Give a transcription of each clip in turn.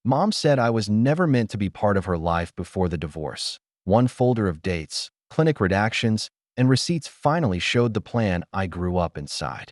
Mom said I was never meant to be part of her life before the divorce. One folder of dates, clinic redactions, and receipts finally showed the plan I grew up inside.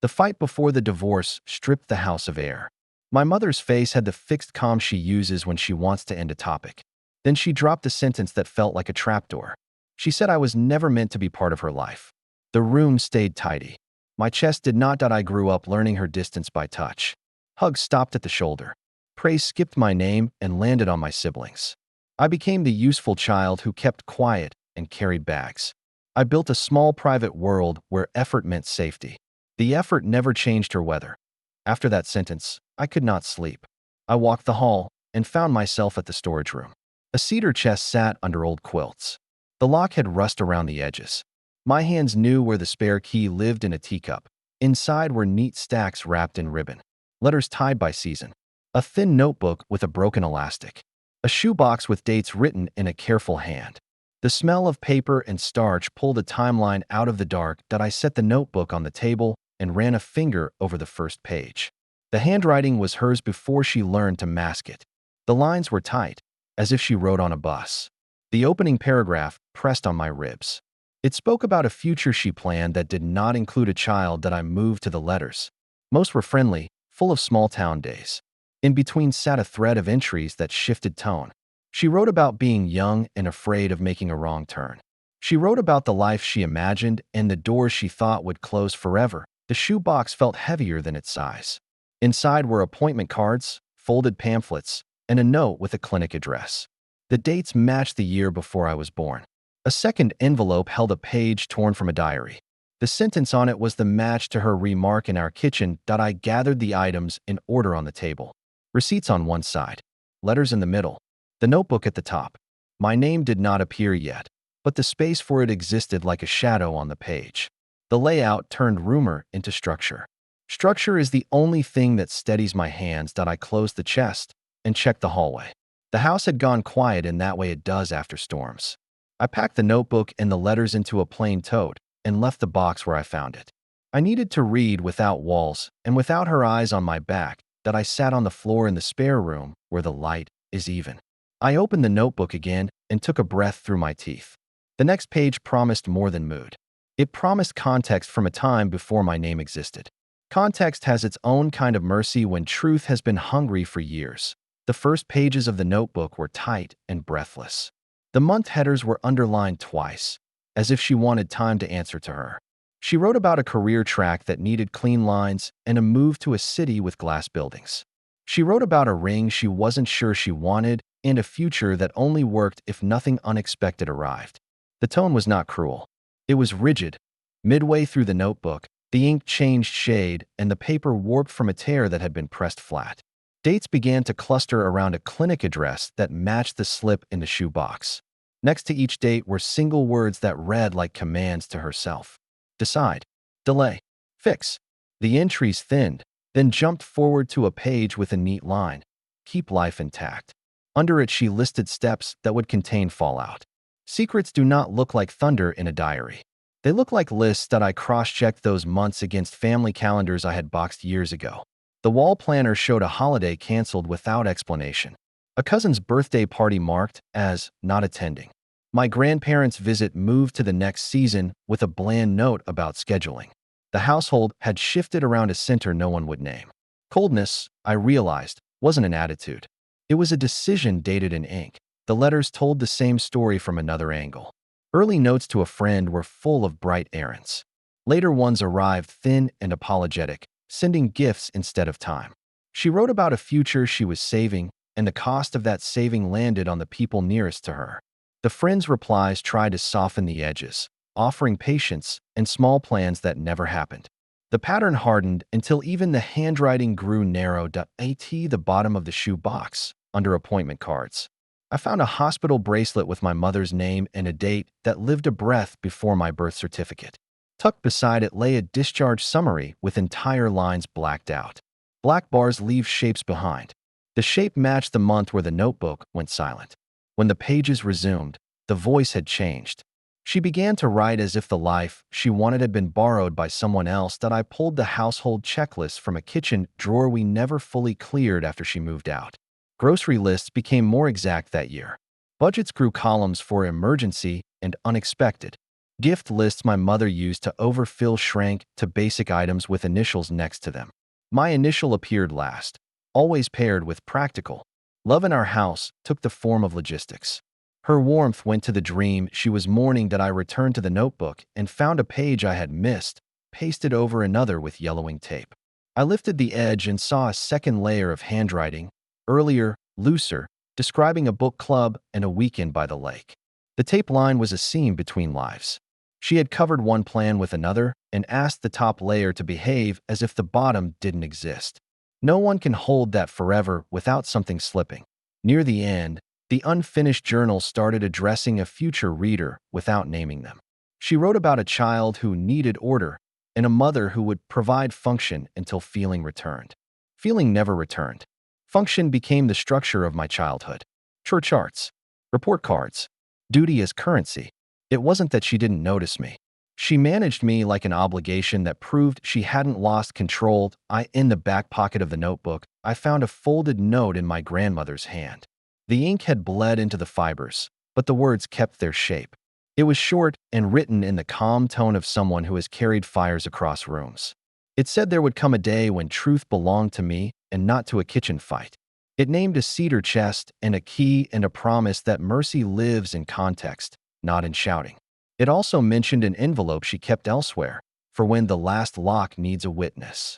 The fight before the divorce stripped the house of air. My mother's face had the fixed calm she uses when she wants to end a topic. Then she dropped a sentence that felt like a trapdoor. She said I was never meant to be part of her life. The room stayed tidy. My chest did not. I grew up learning her distance by touch. Hugs stopped at the shoulder. Praise skipped my name and landed on my siblings. I became the useful child who kept quiet and carried bags. I built a small private world where effort meant safety. The effort never changed her weather. After that sentence, I could not sleep. I walked the hall and found myself at the storage room. A cedar chest sat under old quilts. The lock had rust around the edges. My hands knew where the spare key lived in a teacup. Inside were neat stacks wrapped in ribbon. Letters tied by season. A thin notebook with a broken elastic. A shoebox with dates written in a careful hand. The smell of paper and starch pulled a timeline out of the dark. I set the notebook on the table and ran a finger over the first page. The handwriting was hers before she learned to mask it. The lines were tight, as if she wrote on a bus. The opening paragraph pressed on my ribs. It spoke about a future she planned that did not include a child. I moved to the letters. Most were friendly, full of small-town days. In between sat a thread of entries that shifted tone. She wrote about being young and afraid of making a wrong turn. She wrote about the life she imagined and the doors she thought would close forever. The shoebox felt heavier than its size. Inside were appointment cards, folded pamphlets, and a note with a clinic address. The dates matched the year before I was born. A second envelope held a page torn from a diary. The sentence on it was the match to her remark in our kitchen. I gathered the items in order on the table. Receipts on one side, letters in the middle, the notebook at the top. My name did not appear yet, but the space for it existed like a shadow on the page. The layout turned rumor into structure. Structure is the only thing that steadies my hands. I closed the chest and checked the hallway. The house had gone quiet in that way it does after storms. I packed the notebook and the letters into a plain tote and left the box where I found it. I needed to read without walls and without her eyes on my back. I sat on the floor in the spare room where the light is even. I opened the notebook again and took a breath through my teeth. The next page promised more than mood. It promised context from a time before my name existed. Context has its own kind of mercy when truth has been hungry for years. The first pages of the notebook were tight and breathless. The month headers were underlined twice, as if she wanted time to answer to her. She wrote about a career track that needed clean lines and a move to a city with glass buildings. She wrote about a ring she wasn't sure she wanted and a future that only worked if nothing unexpected arrived. The tone was not cruel. It was rigid. Midway through the notebook, the ink changed shade and the paper warped from a tear that had been pressed flat. Dates began to cluster around a clinic address that matched the slip in the shoebox. Next to each date were single words that read like commands to herself. Decide, delay, fix. The entries thinned, then jumped forward to a page with a neat line. Keep life intact. Under it, she listed steps that would contain fallout. Secrets do not look like thunder in a diary. They look like lists. I cross-checked those months against family calendars I had boxed years ago. The wall planner showed a holiday canceled without explanation. A cousin's birthday party marked as not attending. My grandparents' visit moved to the next season with a bland note about scheduling. The household had shifted around a center no one would name. Coldness, I realized, wasn't an attitude. It was a decision dated in ink. The letters told the same story from another angle. Early notes to a friend were full of bright errands. Later ones arrived thin and apologetic, sending gifts instead of time. She wrote about a future she was saving, and the cost of that saving landed on the people nearest to her. The friends' replies tried to soften the edges, offering patience and small plans that never happened. The pattern hardened until even the handwriting grew narrow. At the bottom of the shoe box, under appointment cards, I found a hospital bracelet with my mother's name and a date that lived a breath before my birth certificate. Tucked beside it lay a discharge summary with entire lines blacked out. Black bars leave shapes behind. The shape matched the month where the notebook went silent. When the pages resumed, the voice had changed. She began to write as if the life she wanted had been borrowed by someone else. I pulled the household checklist from a kitchen drawer we never fully cleared after she moved out. Grocery lists became more exact that year. Budgets grew columns for emergency and unexpected. Gift lists my mother used to overfill shrank to basic items with initials next to them. My initial appeared last, always paired with practical. Love in our house took the form of logistics. Her warmth went to the dream she was mourning that I returned to the notebook and found a page I had missed, pasted over another with yellowing tape. I lifted the edge and saw a second layer of handwriting, earlier, looser, describing a book club and a weekend by the lake. The tape line was a seam between lives. She had covered one plan with another and asked the top layer to behave as if the bottom didn't exist. No one can hold that forever without something slipping. Near the end, the unfinished journal started addressing a future reader without naming them. She wrote about a child who needed order and a mother who would provide function until feeling returned. Feeling never returned. Function became the structure of my childhood. Church arts, report cards, duty as currency. It wasn't that she didn't notice me. She managed me like an obligation that proved she hadn't lost control. In the back pocket of the notebook, I found a folded note in my grandmother's hand. The ink had bled into the fibers, but the words kept their shape. It was short and written in the calm tone of someone who has carried fires across rooms. It said there would come a day when truth belonged to me and not to a kitchen fight. It named a cedar chest and a key and a promise that mercy lives in context, not in shouting. It also mentioned an envelope she kept elsewhere, for when the last lock needs a witness.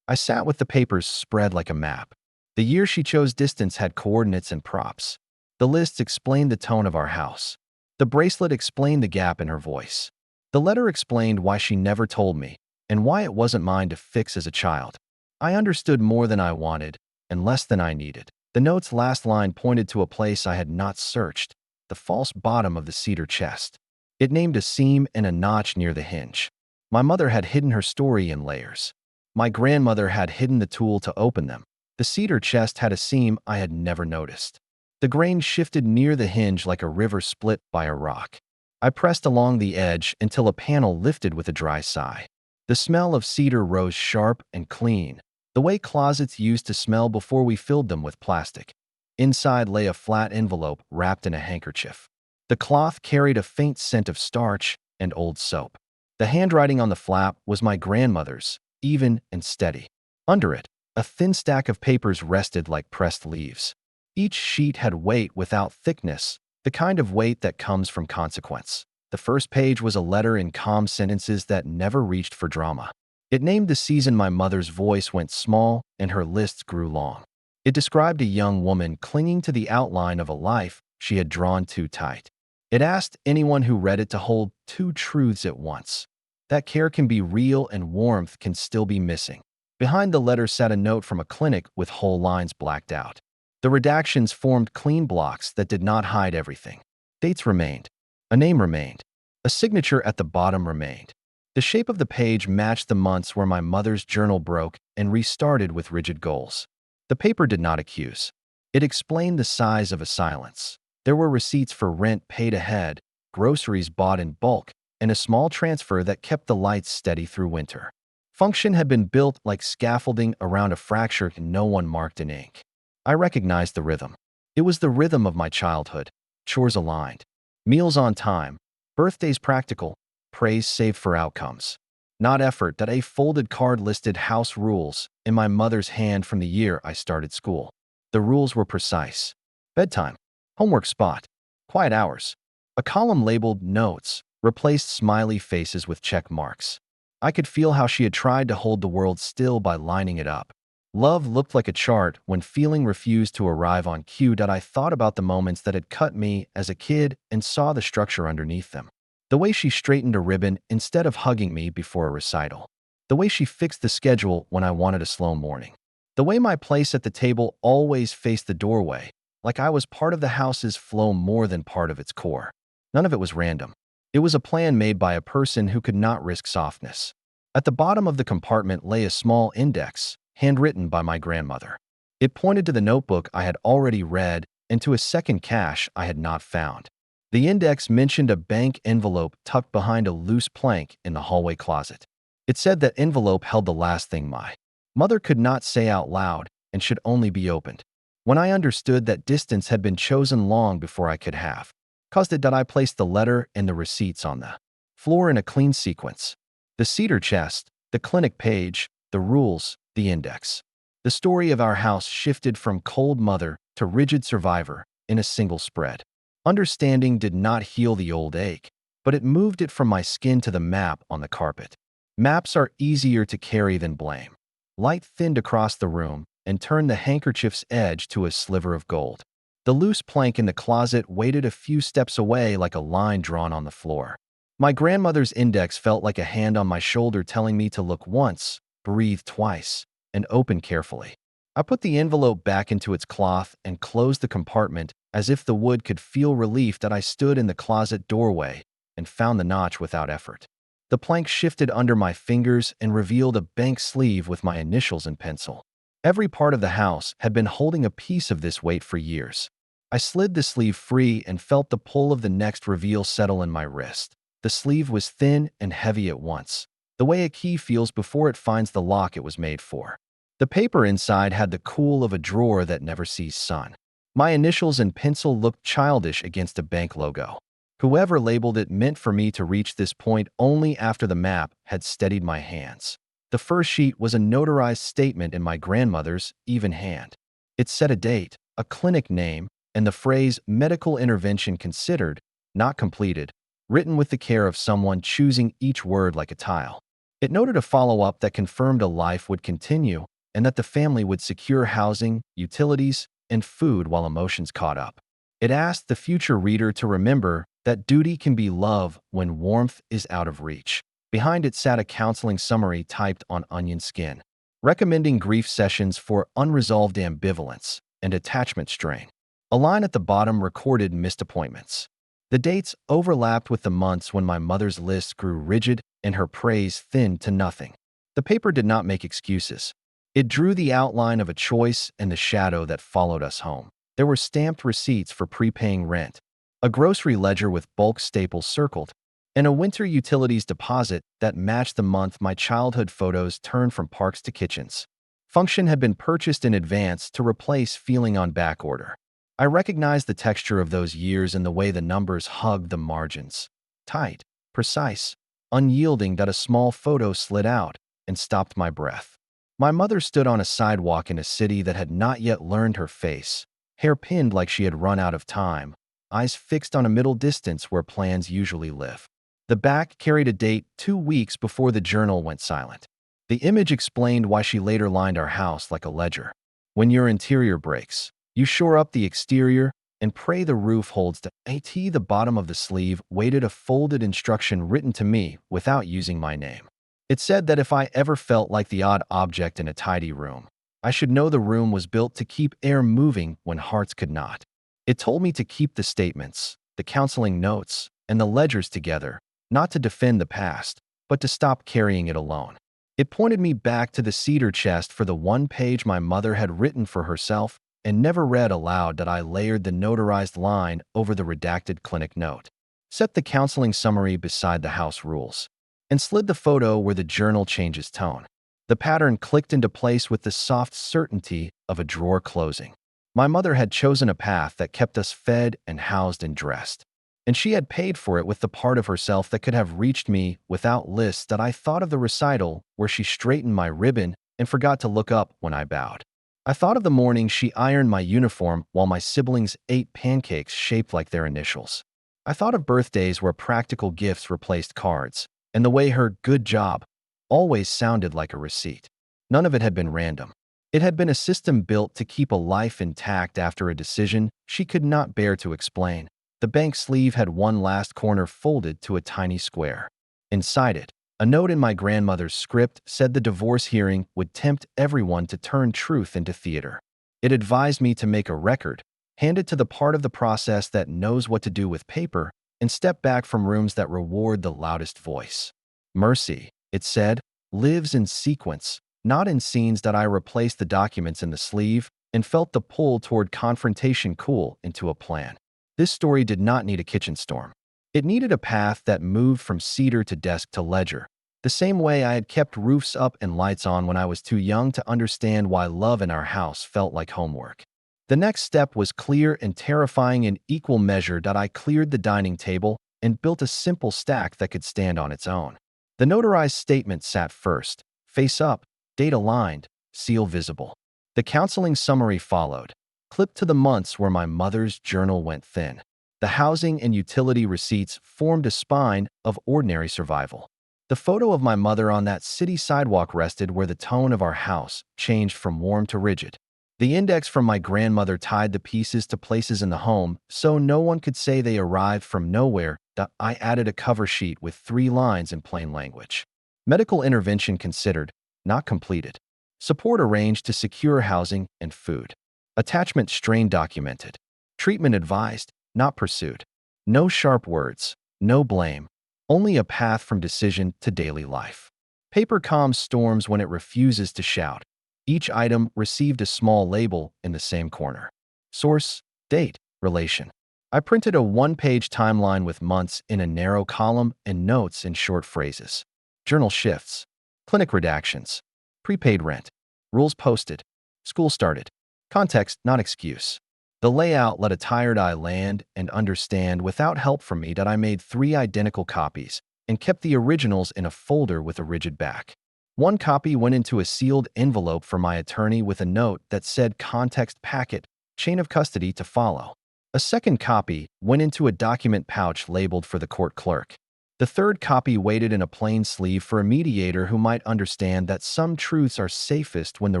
I sat with the papers spread like a map. The year she chose distance had coordinates and props. The lists explained the tone of our house. The bracelet explained the gap in her voice. The letter explained why she never told me, and why it wasn't mine to fix as a child. I understood more than I wanted, and less than I needed. The note's last line pointed to a place I had not searched, the false bottom of the cedar chest. It named a seam and a notch near the hinge. My mother had hidden her story in layers. My grandmother had hidden the tool to open them. The cedar chest had a seam I had never noticed. The grain shifted near the hinge like a river split by a rock. I pressed along the edge until a panel lifted with a dry sigh. The smell of cedar rose sharp and clean, the way closets used to smell before we filled them with plastic. Inside lay a flat envelope wrapped in a handkerchief. The cloth carried a faint scent of starch and old soap. The handwriting on the flap was my grandmother's, even and steady. Under it, a thin stack of papers rested like pressed leaves. Each sheet had weight without thickness, the kind of weight that comes from consequence. The first page was a letter in calm sentences that never reached for drama. It named the season my mother's voice went small and her lists grew long. It described a young woman clinging to the outline of a life she had drawn too tight. It asked anyone who read it to hold two truths at once. That care can be real and warmth can still be missing. Behind the letter sat a note from a clinic with whole lines blacked out. The redactions formed clean blocks that did not hide everything. Dates remained. A name remained. A signature at the bottom remained. The shape of the page matched the months where my mother's journal broke and restarted with rigid goals. The paper did not accuse. It explained the size of a silence. There were receipts for rent paid ahead, groceries bought in bulk, and a small transfer that kept the lights steady through winter. Function had been built like scaffolding around a fracture no one marked in ink. I recognized the rhythm. It was the rhythm of my childhood. Chores aligned. Meals on time. Birthdays practical. Praise saved for outcomes. Not effort. That a folded card listed house rules in my mother's hand from the year I started school. The rules were precise. Bedtime. Homework spot. Quiet hours. A column labeled Notes replaced smiley faces with check marks. I could feel how she had tried to hold the world still by lining it up. Love looked like a chart when feeling refused to arrive on cue. I thought about the moments that had cut me as a kid and saw the structure underneath them. The way she straightened a ribbon instead of hugging me before a recital. The way she fixed the schedule when I wanted a slow morning. The way my place at the table always faced the doorway, like I was part of the house's flow more than part of its core. None of it was random. It was a plan made by a person who could not risk softness. At the bottom of the compartment lay a small index, handwritten by my grandmother. It pointed to the notebook I had already read and to a second cache I had not found. The index mentioned a bank envelope tucked behind a loose plank in the hallway closet. It said that envelope held the last thing my mother could not say out loud and should only be opened. When I understood that distance had been chosen long before I could have, caused it that I placed the letter and the receipts on the floor in a clean sequence. The cedar chest, the clinic page, the rules, the index. The story of our house shifted from cold mother to rigid survivor in a single spread. Understanding did not heal the old ache, but it moved it from my skin to the map on the carpet. Maps are easier to carry than blame. Light thinned across the room and turned the handkerchief's edge to a sliver of gold. The loose plank in the closet waited a few steps away like a line drawn on the floor. My grandmother's index felt like a hand on my shoulder telling me to look once, breathe twice, and open carefully. I put the envelope back into its cloth and closed the compartment as if the wood could feel relief that I stood in the closet doorway and found the notch without effort. The plank shifted under my fingers and revealed a bank sleeve with my initials in pencil. Every part of the house had been holding a piece of this weight for years. I slid the sleeve free and felt the pull of the next reveal settle in my wrist. The sleeve was thin and heavy at once, the way a key feels before it finds the lock it was made for. The paper inside had the cool of a drawer that never sees sun. My initials in pencil looked childish against a bank logo. Whoever labeled it meant for me to reach this point only after the map had steadied my hands. The first sheet was a notarized statement in my grandmother's even hand. It said a date, a clinic name, and the phrase medical intervention considered, not completed, written with the care of someone choosing each word like a tile. It noted a follow-up that confirmed a life would continue and that the family would secure housing, utilities, and food while emotions caught up. It asked the future reader to remember that duty can be love when warmth is out of reach. Behind it sat a counseling summary typed on onion skin, recommending grief sessions for unresolved ambivalence and attachment strain. A line at the bottom recorded missed appointments. The dates overlapped with the months when my mother's list grew rigid and her praise thinned to nothing. The paper did not make excuses. It drew the outline of a choice and the shadow that followed us home. There were stamped receipts for prepaying rent, a grocery ledger with bulk staples circled, and a winter utilities deposit that matched the month my childhood photos turned from parks to kitchens. Function had been purchased in advance to replace feeling on back order. I recognized the texture of those years in the way the numbers hugged the margins. Tight, precise, unyielding that a small photo slid out and stopped my breath. My mother stood on a sidewalk in a city that had not yet learned her face, hair pinned like she had run out of time, eyes fixed on a middle distance where plans usually live. The back carried a date 2 weeks before the journal went silent. The image explained why she later lined our house like a ledger. When your interior breaks, you shore up the exterior and pray the roof holds to at the bottom of the sleeve waited a folded instruction written to me without using my name. It said that if I ever felt like the odd object in a tidy room, I should know the room was built to keep air moving when hearts could not. It told me to keep the statements, the counseling notes, and the ledgers together, not to defend the past, but to stop carrying it alone. It pointed me back to the cedar chest for the one page my mother had written for herself and never read aloud that I layered the notarized line over the redacted clinic note, set the counseling summary beside the house rules, and slid the photo where the journal changes tone. The pattern clicked into place with the soft certainty of a drawer closing. My mother had chosen a path that kept us fed and housed and dressed, and she had paid for it with the part of herself that could have reached me without lists that I thought of the recital where she straightened my ribbon and forgot to look up when I bowed. I thought of the morning she ironed my uniform while my siblings ate pancakes shaped like their initials. I thought of birthdays where practical gifts replaced cards, and the way her "good job" always sounded like a receipt. None of it had been random. It had been a system built to keep a life intact after a decision she could not bear to explain. The bank sleeve had one last corner folded to a tiny square. Inside it, a note in my grandmother's script said the divorce hearing would tempt everyone to turn truth into theater. It advised me to make a record, hand it to the part of the process that knows what to do with paper, and step back from rooms that reward the loudest voice. Mercy, it said, lives in sequence, not in scenes that I replaced the documents in the sleeve and felt the pull toward confrontation cool into a plan. This story did not need a kitchen storm. It needed a path that moved from cedar to desk to ledger, the same way I had kept roofs up and lights on when I was too young to understand why love in our house felt like homework. The next step was clear and terrifying in equal measure. I cleared the dining table and built a simple stack that could stand on its own. The notarized statement sat first, face up, date aligned, seal visible. The counseling summary followed, clipped to the months where my mother's journal went thin. The housing and utility receipts formed a spine of ordinary survival. The photo of my mother on that city sidewalk rested where the tone of our house changed from warm to rigid. The index from my grandmother tied the pieces to places in the home so no one could say they arrived from nowhere. I added a cover sheet with 3 lines in plain language. Medical intervention considered, not completed. Support arranged to secure housing and food. Attachment strain documented. Treatment advised, not pursued. No sharp words, no blame, only a path from decision to daily life. Paper calms storms when it refuses to shout. Each item received a small label in the same corner. Source, date, relation. I printed a 1-page timeline with months in a narrow column and notes in short phrases. Journal shifts. Clinic redactions. Prepaid rent. Rules posted. School started. Context, not excuse. The layout let a tired eye land and understand without help from me that I made 3 identical copies and kept the originals in a folder with a rigid back. One copy went into a sealed envelope for my attorney with a note that said context packet, chain of custody to follow. A second copy went into a document pouch labeled for the court clerk. The third copy waited in a plain sleeve for a mediator who might understand that some truths are safest when the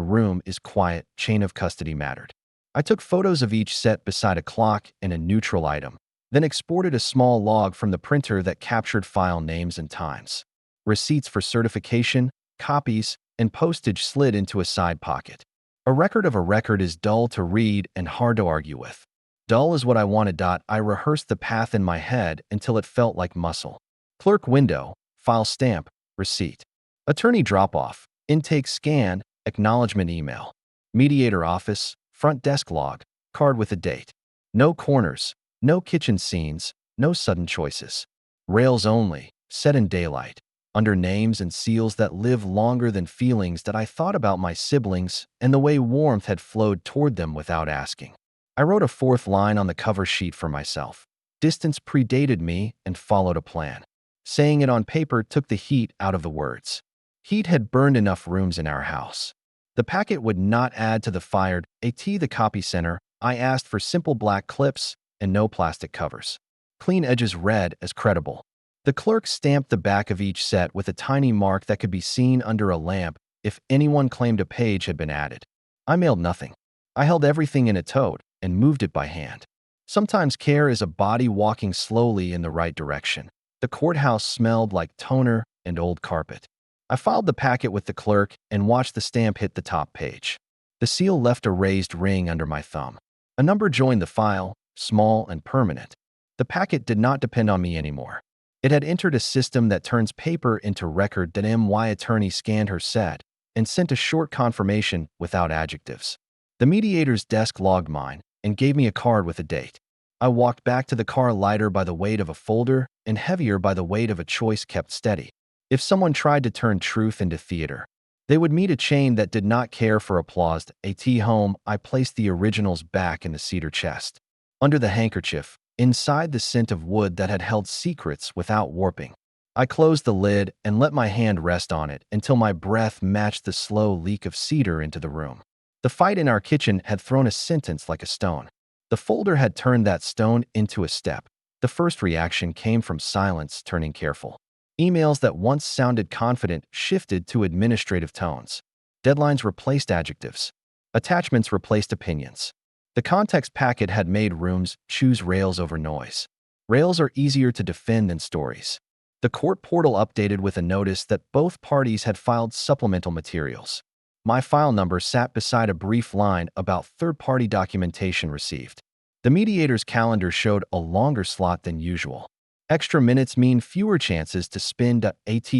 room is quiet. Chain of custody mattered. I took photos of each set beside a clock and a neutral item, then exported a small log from the printer that captured file names and times. Receipts for certification, copies, and postage slid into a side pocket. A record of a record is dull to read and hard to argue with. Dull is what I wanted. I rehearsed the path in my head until it felt like muscle. Clerk window, file stamp, receipt. Attorney drop-off, intake scan, acknowledgement email. Mediator office, front desk log, card with a date. No corners, no kitchen scenes, no sudden choices. Rails only, set in daylight, under names and seals that live longer than feelings that I thought about my siblings and the way warmth had flowed toward them without asking. I wrote a 4th line on the cover sheet for myself. Distance predated me and followed a plan. Saying it on paper took the heat out of the words. Heat had burned enough rooms in our house. The packet would not add to the fire. The copy center, I asked for simple black clips and no plastic covers. Clean edges read as credible. The clerk stamped the back of each set with a tiny mark that could be seen under a lamp if anyone claimed a page had been added. I mailed nothing. I held everything in a tote and moved it by hand. Sometimes care is a body walking slowly in the right direction. The courthouse smelled like toner and old carpet. I filed the packet with the clerk and watched the stamp hit the top page. The seal left a raised ring under my thumb. A number joined the file, small and permanent. The packet did not depend on me anymore. It had entered a system that turns paper into record. My attorney scanned her set and sent a short confirmation without adjectives. The mediator's desk logged mine and gave me a card with a date. I walked back to the car lighter by the weight of a folder and heavier by the weight of a choice kept steady. If someone tried to turn truth into theater, they would meet a chain that did not care for applause. Home, I placed the originals back in the cedar chest. Under the handkerchief, inside the scent of wood that had held secrets without warping. I closed the lid and let my hand rest on it until my breath matched the slow leak of cedar into the room. The fight in our kitchen had thrown a sentence like a stone. The folder had turned that stone into a step. The first reaction came from silence turning careful. Emails that once sounded confident shifted to administrative tones. Deadlines replaced adjectives. Attachments replaced opinions. The context packet had made rooms choose rails over noise. Rails are easier to defend than stories. The court portal updated with a notice that both parties had filed supplemental materials. My file number sat beside a brief line about third-party documentation received. The mediator's calendar showed a longer slot than usual. Extra minutes mean fewer chances to spin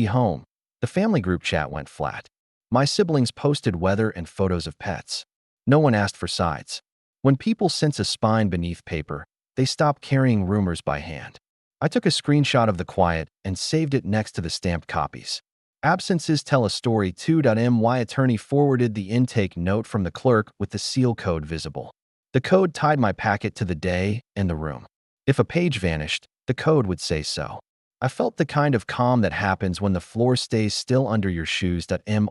home. The family group chat went flat. My siblings posted weather and photos of pets. No one asked for sides. When people sense a spine beneath paper, they stop carrying rumors by hand. I took a screenshot of the quiet and saved it next to the stamped copies. Absences tell a story too. My attorney forwarded the intake note from the clerk with the seal code visible. The code tied my packet to the day and the room. If a page vanished, the code would say so. I felt the kind of calm that happens when the floor stays still under your shoes.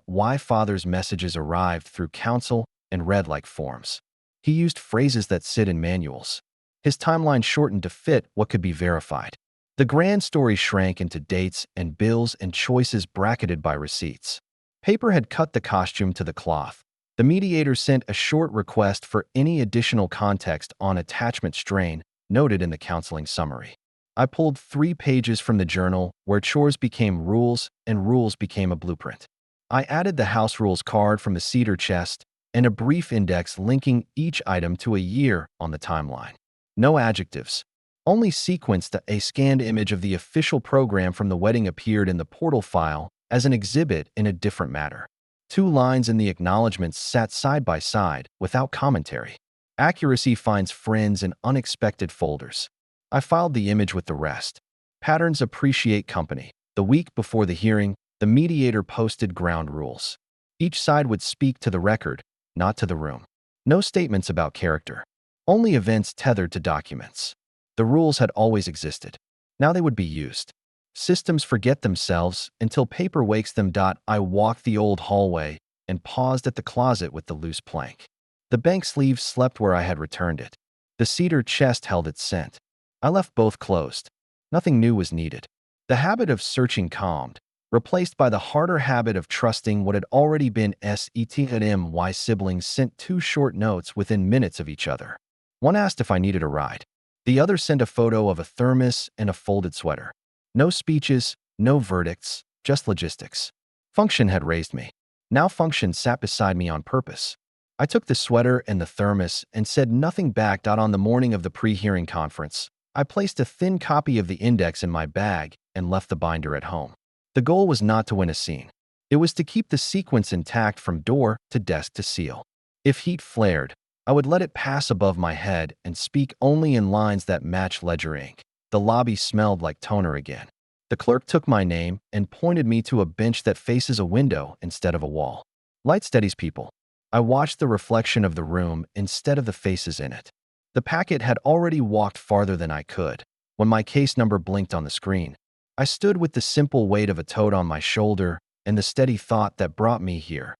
My father's messages arrived through counsel and read like forms. He used phrases that sit in manuals. His timeline shortened to fit what could be verified. The grand story shrank into dates and bills and choices bracketed by receipts. Paper had cut the costume to the cloth. The mediator sent a short request for any additional context on attachment strain noted in the counseling summary. I pulled 3 pages from the journal where chores became rules and rules became a blueprint. I added the house rules card from the cedar chest and a brief index linking each item to a year on the timeline. No adjectives. Only sequenced. A scanned image of the official program from the wedding appeared in the portal file as an exhibit in a different matter. 2 lines in the acknowledgments sat side by side without commentary. Accuracy finds friends in unexpected folders. I filed the image with the rest. Patterns appreciate company. The week before the hearing, the mediator posted ground rules. Each side would speak to the record, not to the room. No statements about character. Only events tethered to documents. The rules had always existed. Now they would be used. Systems forget themselves until paper wakes them. I walked the old hallway and paused at the closet with the loose plank. The bank sleeve slept where I had returned it. The cedar chest held its scent. I left both closed. Nothing new was needed. The habit of searching calmed, replaced by the harder habit of trusting what had already been set. My siblings sent 2 short notes within minutes of each other. One asked if I needed a ride. The other sent a photo of a thermos and a folded sweater. No speeches, no verdicts, just logistics. Function had raised me. Now Function sat beside me on purpose. I took the sweater and the thermos and said nothing back. On the morning of the pre-hearing conference, I placed a thin copy of the index in my bag and left the binder at home. The goal was not to win a scene. It was to keep the sequence intact from door to desk to seal. If heat flared, I would let it pass above my head and speak only in lines that matched ledger ink. The lobby smelled like toner again. The clerk took my name and pointed me to a bench that faces a window instead of a wall. Light steadies people. I watched the reflection of the room instead of the faces in it. The packet had already walked farther than I could. When my case number blinked on the screen, I stood with the simple weight of a toad on my shoulder and the steady thought that brought me here.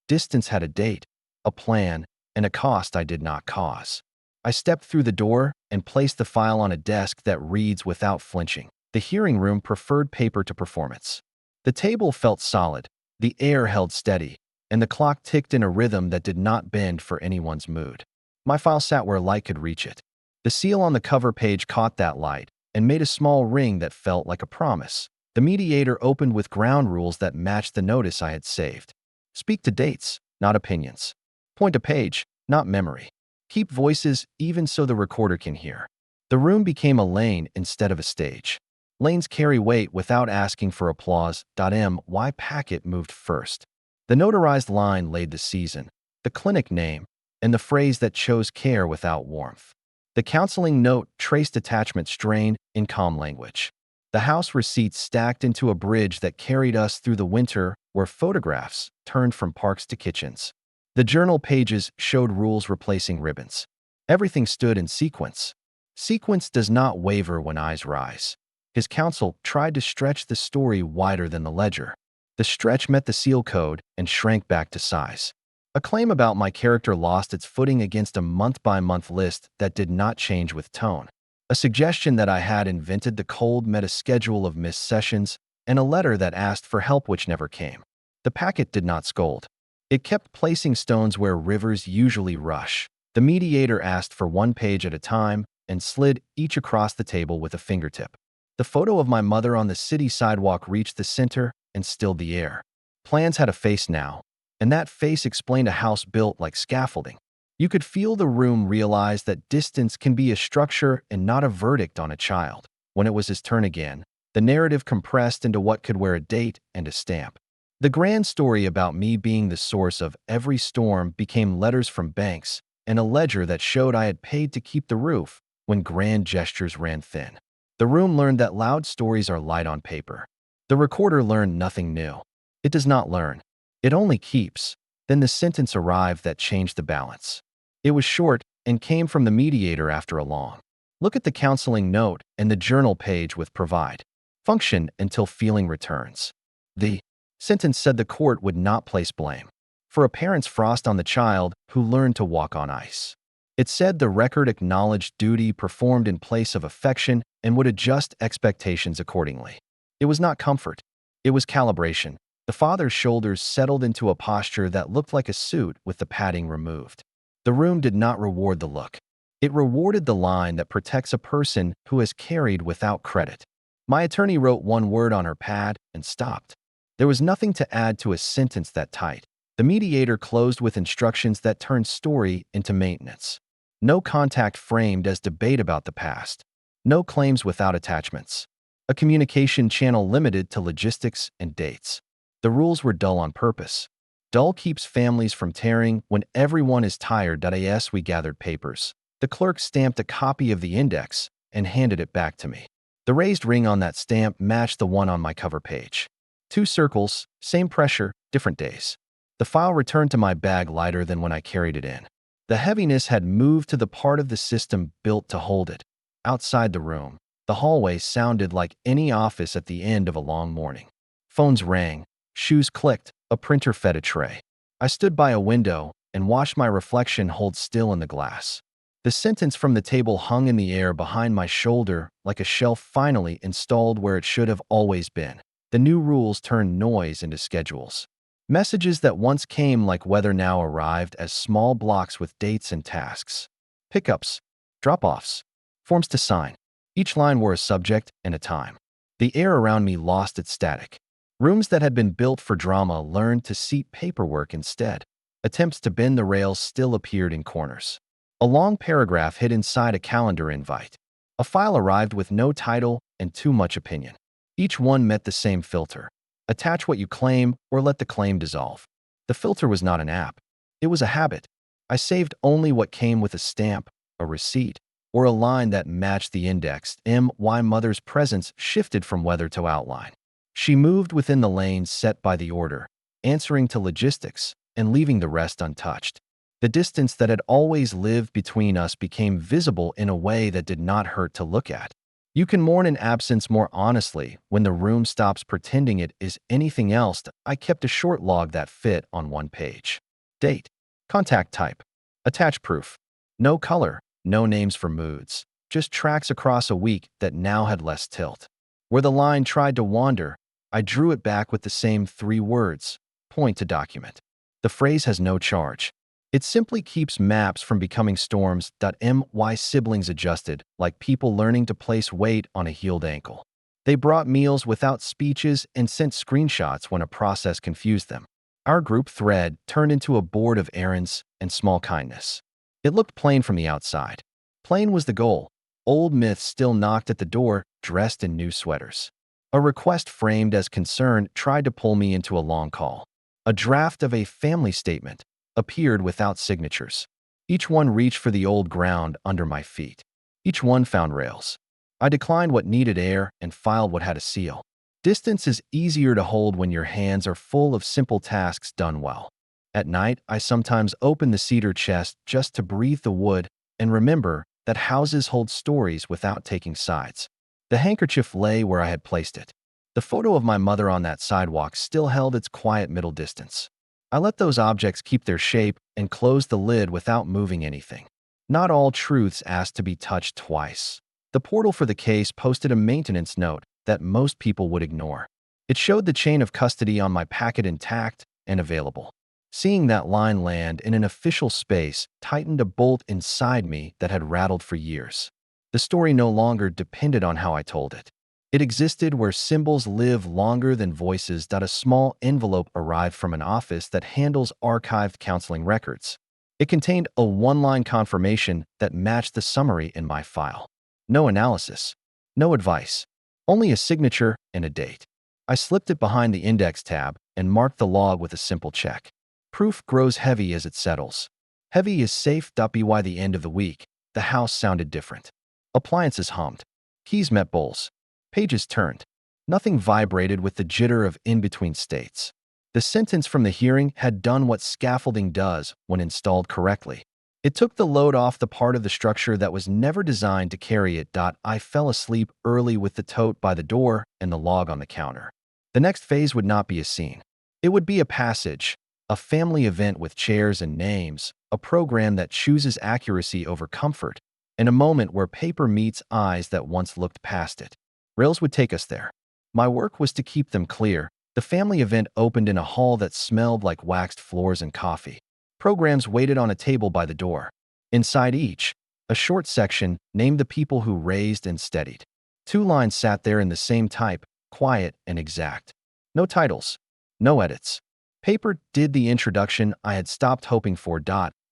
Distance had a date, a plan, and a cost I did not cause. I stepped through the door and placed the file on a desk that reads without flinching. The hearing room preferred paper to performance. The table felt solid, the air held steady, and the clock ticked in a rhythm that did not bend for anyone's mood. My file sat where light could reach it. The seal on the cover page caught that light and made a small ring that felt like a promise. The mediator opened with ground rules that matched the notice I had saved. Speak to dates, not opinions. Point to page, not memory. Keep voices even so the recorder can hear. The room became a lane instead of a stage. Lanes carry weight without asking for applause. My packet moved first. The notarized line laid the season, the clinic name, and the phrase that chose care without warmth. The counseling note traced attachment strain in calm language. The house receipts stacked into a bridge that carried us through the winter where photographs turned from parks to kitchens. The journal pages showed rules replacing ribbons. Everything stood in sequence. Sequence does not waver when eyes rise. His counsel tried to stretch the story wider than the ledger. The stretch met the seal code and shrank back to size. A claim about my character lost its footing against a month-by-month list that did not change with tone. A suggestion that I had invented the cold meta-schedule of missed sessions and a letter that asked for help which never came. The packet did not scold. It kept placing stones where rivers usually rush. The mediator asked for 1 page at a time and slid each across the table with a fingertip. The photo of my mother on the city sidewalk reached the center and stilled the air. Plans had a face now, and that face explained a house built like scaffolding. You could feel the room realize that distance can be a structure and not a verdict on a child. When it was his turn again, the narrative compressed into what could wear a date and a stamp. The grand story about me being the source of every storm became letters from banks and a ledger that showed I had paid to keep the roof when grand gestures ran thin. The room learned that loud stories are light on paper. The recorder learned nothing new. It does not learn. It only keeps. Then the sentence arrived that changed the balance. It was short, and came from the mediator after a long. Look at the counseling note and the journal page with provide. Function until feeling returns. The sentence said the court would not place blame for a parent's frost on the child who learned to walk on ice. It said the record acknowledged duty performed in place of affection and would adjust expectations accordingly. It was not comfort. It was calibration. The father's shoulders settled into a posture that looked like a suit with the padding removed. The room did not reward the look. It rewarded the line that protects a person who has carried without credit. My attorney wrote one word on her pad and stopped. There was nothing to add to a sentence that tight. The mediator closed with instructions that turned story into maintenance. No contact framed as debate about the past. No claims without attachments. A communication channel limited to logistics and dates. The rules were dull on purpose. Dull keeps families from tearing when everyone is tired. As we gathered papers, the clerk stamped a copy of the index and handed it back to me. The raised ring on that stamp matched the one on my cover page. 2 circles, same pressure, different days. The file returned to my bag lighter than when I carried it in. The heaviness had moved to the part of the system built to hold it. Outside the room, the hallway sounded like any office at the end of a long morning. Phones rang, shoes clicked, a printer fed a tray. I stood by a window and watched my reflection hold still in the glass. The sentence from the table hung in the air behind my shoulder like a shelf finally installed where it should have always been. The new rules turned noise into schedules. Messages that once came like weather now arrived as small blocks with dates and tasks. Pickups, drop-offs, forms to sign. Each line wore a subject and a time. The air around me lost its static. Rooms that had been built for drama learned to seat paperwork instead. Attempts to bend the rails still appeared in corners. A long paragraph hid inside a calendar invite. A file arrived with no title and too much opinion. Each one met the same filter. Attach what you claim or let the claim dissolve. The filter was not an app. It was a habit. I saved only what came with a stamp, a receipt, or a line that matched the index. My mother's presence shifted from weather to outline. She moved within the lanes set by the order, answering to logistics and leaving the rest untouched. The distance that had always lived between us became visible in a way that did not hurt to look at. You can mourn an absence more honestly when the room stops pretending it is anything else. I kept a short log that fit on one page. Date. Contact type. Attach proof. No color, no names for moods. Just tracks across a week that now had less tilt. Where the line tried to wander, I drew it back with the same 3 words. Point to document. The phrase has no charge. It simply keeps maps from becoming storms. My siblings adjusted, like people learning to place weight on a healed ankle. They brought meals without speeches and sent screenshots when a process confused them. Our group thread turned into a board of errands and small kindness. It looked plain from the outside. Plain was the goal. Old myths still knocked at the door, dressed in new sweaters. A request framed as concern tried to pull me into a long call. A draft of a family statement appeared without signatures. Each one reached for the old ground under my feet. Each one found rails. I declined what needed air and filed what had a seal. Distance is easier to hold when your hands are full of simple tasks done well. At night, I sometimes open the cedar chest just to breathe the wood and remember that houses hold stories without taking sides. The handkerchief lay where I had placed it. The photo of my mother on that sidewalk still held its quiet middle distance. I let those objects keep their shape and closed the lid without moving anything. Not all truths asked to be touched twice. The portal for the case posted a maintenance note that most people would ignore. It showed the chain of custody on my packet intact and available. Seeing that line land in an official space tightened a bolt inside me that had rattled for years. The story no longer depended on how I told it. It existed where symbols live longer than voices. A small envelope arrived from an office that handles archived counseling records. It contained a 1-line confirmation that matched the summary in my file. No analysis, no advice, only a signature and a date. I slipped it behind the index tab and marked the log with a simple check. Proof grows heavy as it settles. Heavy is safe. By the end of the week, the house sounded different. Appliances hummed. Keys met bowls. Pages turned. Nothing vibrated with the jitter of in-between states. The sentence from the hearing had done what scaffolding does when installed correctly. It took the load off the part of the structure that was never designed to carry it. I fell asleep early with the tote by the door and the log on the counter. The next phase would not be a scene. It would be a passage, a family event with chairs and names, a program that chooses accuracy over comfort, and a moment where paper meets eyes that once looked past it. Rails would take us there. My work was to keep them clear. The family event opened in a hall that smelled like waxed floors and coffee. Programs waited on a table by the door. Inside each, a short section named the people who raised and steadied. 2 lines sat there in the same type, quiet and exact. No titles, no edits. Paper did the introduction I had stopped hoping for.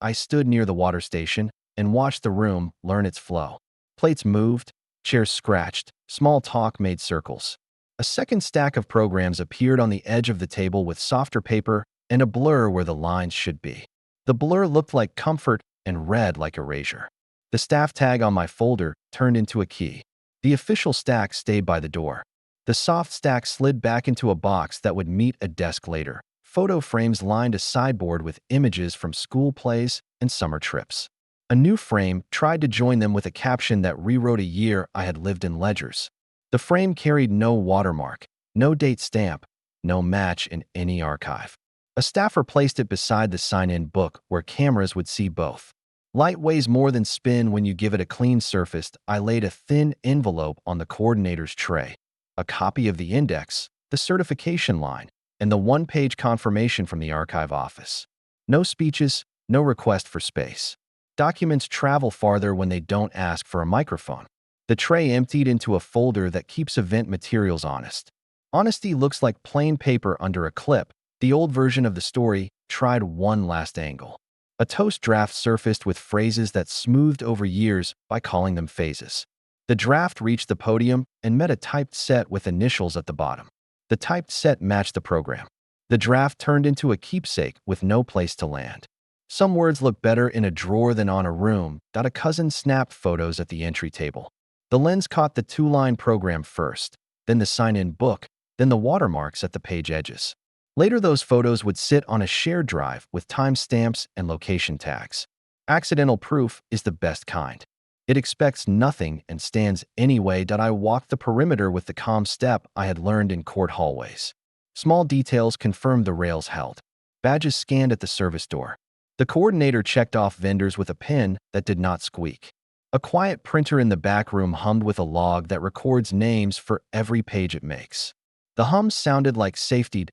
I stood near the water station and watched the room learn its flow. Plates moved, chairs scratched, small talk made circles. A second stack of programs appeared on the edge of the table with softer paper and a blur where the lines should be. The blur looked like comfort and read like erasure. The staff tag on my folder turned into a key. The official stack stayed by the door. The soft stack slid back into a box that would meet a desk later. Photo frames lined a sideboard with images from school plays and summer trips. A new frame tried to join them with a caption that rewrote a year I had lived in ledgers. The frame carried no watermark, no date stamp, no match in any archive. A staffer placed it beside the sign-in book where cameras would see both. Light weighs more than spin when you give it a clean surface. I laid a thin envelope on the coordinator's tray. A copy of the index, the certification line, and the 1-page confirmation from the archive office. No speeches, no request for space. Documents travel farther when they don't ask for a microphone. The tray emptied into a folder that keeps event materials honest. Honesty looks like plain paper under a clip. The old version of the story tried one last angle. A toast draft surfaced with phrases that smoothed over years by calling them phases. The draft reached the podium and met a typed set with initials at the bottom. The typed set matched the program. The draft turned into a keepsake with no place to land. Some words look better in a drawer than on a room. A cousin snapped photos at the entry table. The lens caught the 2-line program first, then the sign-in book, then the watermarks at the page edges. Later, those photos would sit on a shared drive with timestamps and location tags. Accidental proof is the best kind. It expects nothing and stands anyway. I walked the perimeter with the calm step I had learned in court hallways. Small details confirmed the rails held. Badges scanned at the service door. The coordinator checked off vendors with a pen that did not squeak. A quiet printer in the back room hummed with a log that records names for every page it makes. The hum sounded like safetied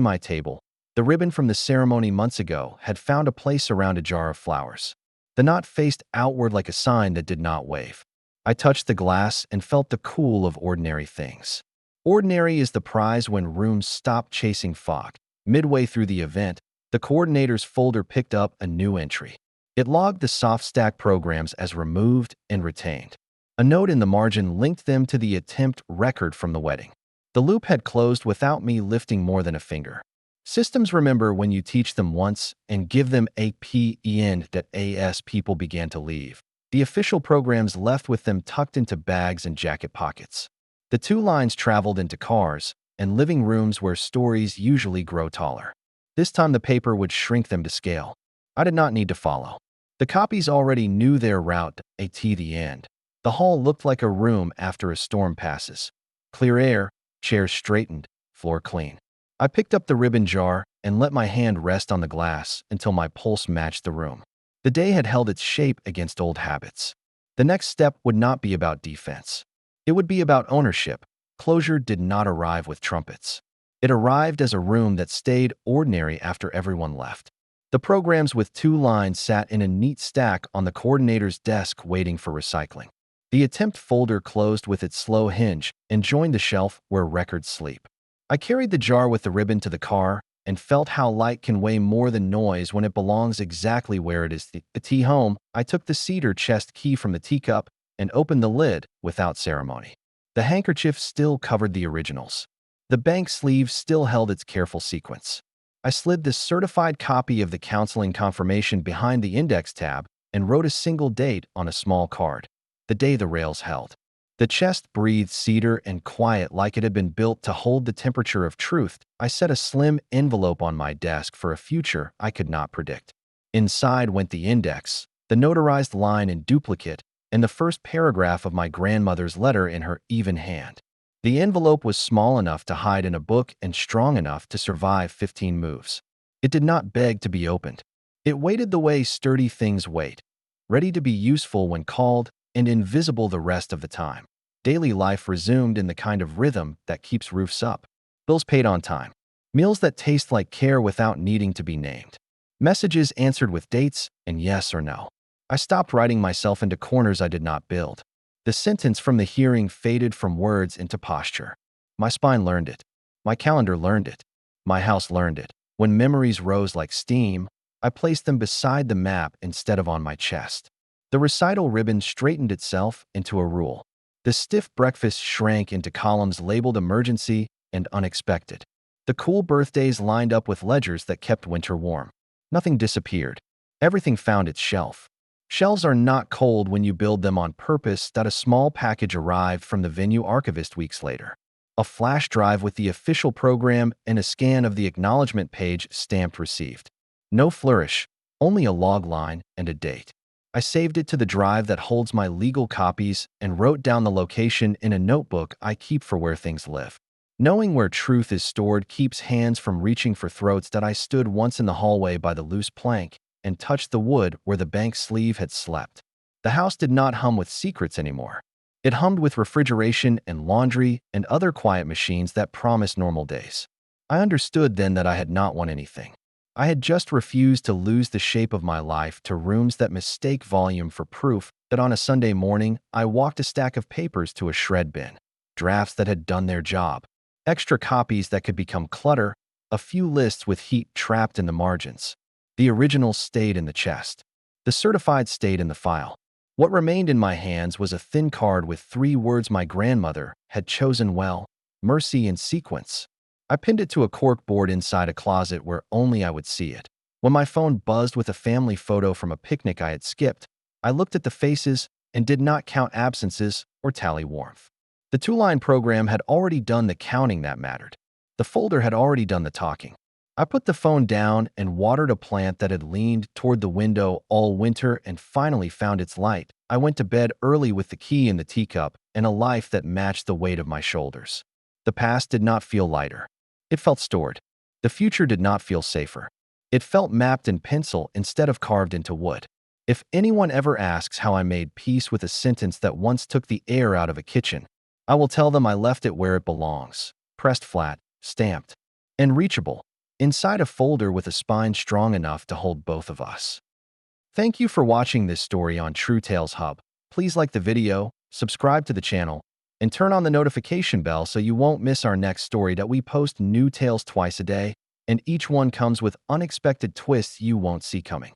my table. The ribbon from the ceremony months ago had found a place around a jar of flowers. The knot faced outward like a sign that did not wave. I touched the glass and felt the cool of ordinary things. Ordinary is the prize when rooms stop chasing fog. Midway through the event, the coordinator's folder picked up a new entry. It logged the soft stack programs as removed and retained. A note in the margin linked them to the attempt record from the wedding. The loop had closed without me lifting more than a finger. Systems remember when you teach them once and give them a PEN that AS people began to leave. The official programs left with them tucked into bags and jacket pockets. The 2 lines traveled into cars and living rooms where stories usually grow taller. This time the paper would shrink them to scale. I did not need to follow. The copies already knew their route to the end. The hall looked like a room after a storm passes. Clear air, chairs straightened, floor clean. I picked up the ribbon jar and let my hand rest on the glass until my pulse matched the room. The day had held its shape against old habits. The next step would not be about defense. It would be about ownership. Closure did not arrive with trumpets. It arrived as a room that stayed ordinary after everyone left. The programs with 2 lines sat in a neat stack on the coordinator's desk waiting for recycling. The attempt folder closed with its slow hinge and joined the shelf where records sleep. I carried the jar with the ribbon to the car and felt how light can weigh more than noise when it belongs exactly where it is. The tea home, I took the cedar chest key from the teacup and opened the lid without ceremony. The handkerchief still covered the originals. The bank sleeve still held its careful sequence. I slid the certified copy of the counseling confirmation behind the index tab and wrote a single date on a small card. The day the rails held. The chest breathed cedar and quiet like it had been built to hold the temperature of truth. I set a slim envelope on my desk for a future I could not predict. Inside went the index, the notarized line in duplicate, and the first paragraph of my grandmother's letter in her even hand. The envelope was small enough to hide in a book and strong enough to survive 15 moves. It did not beg to be opened. It waited the way sturdy things wait, ready to be useful when called and invisible the rest of the time. Daily life resumed in the kind of rhythm that keeps roofs up. Bills paid on time. Meals that taste like care without needing to be named. Messages answered with dates and yes or no. I stopped writing myself into corners I did not build. The sentence from the hearing faded from words into posture. My spine learned it. My calendar learned it. My house learned it. When memories rose like steam, I placed them beside the map instead of on my chest. The recital ribbon straightened itself into a rule. The stiff breakfast shrank into columns labeled emergency and unexpected. The cool birthdays lined up with ledgers that kept winter warm. Nothing disappeared. Everything found its shelf. Shelves are not cold when you build them on purpose. That a small package arrived from the venue archivist weeks later. A flash drive with the official program and a scan of the acknowledgement page stamped received. No flourish, only a log line and a date. I saved it to the drive that holds my legal copies and wrote down the location in a notebook I keep for where things live. Knowing where truth is stored keeps hands from reaching for throats. That I stood once in the hallway by the loose plank and touched the wood where the bank sleeve had slept. The house did not hum with secrets anymore. It hummed with refrigeration and laundry and other quiet machines that promised normal days. I understood then that I had not won anything. I had just refused to lose the shape of my life to rooms that mistake volume for proof. That on a Sunday morning, I walked a stack of papers to a shred bin. Drafts that had done their job. Extra copies that could become clutter. A few lists with heat trapped in the margins. The original stayed in the chest. The certified stayed in the file. What remained in my hands was a thin card with 3 words my grandmother had chosen well: mercy in sequence. I pinned it to a cork board inside a closet where only I would see it. When my phone buzzed with a family photo from a picnic I had skipped, I looked at the faces and did not count absences or tally warmth. The 2-line program had already done the counting that mattered. The folder had already done the talking. I put the phone down and watered a plant that had leaned toward the window all winter and finally found its light. I went to bed early with the key in the teacup and a life that matched the weight of my shoulders. The past did not feel lighter. It felt stored. The future did not feel safer. It felt mapped in pencil instead of carved into wood. If anyone ever asks how I made peace with a sentence that once took the air out of a kitchen, I will tell them I left it where it belongs, pressed flat, stamped, and reachable, inside a folder with a spine strong enough to hold both of us. Thank you for watching this story on True Tales Hub. Please like the video, subscribe to the channel, and turn on the notification bell so you won't miss our next story. That we post new tales twice a day, and each one comes with unexpected twists you won't see coming.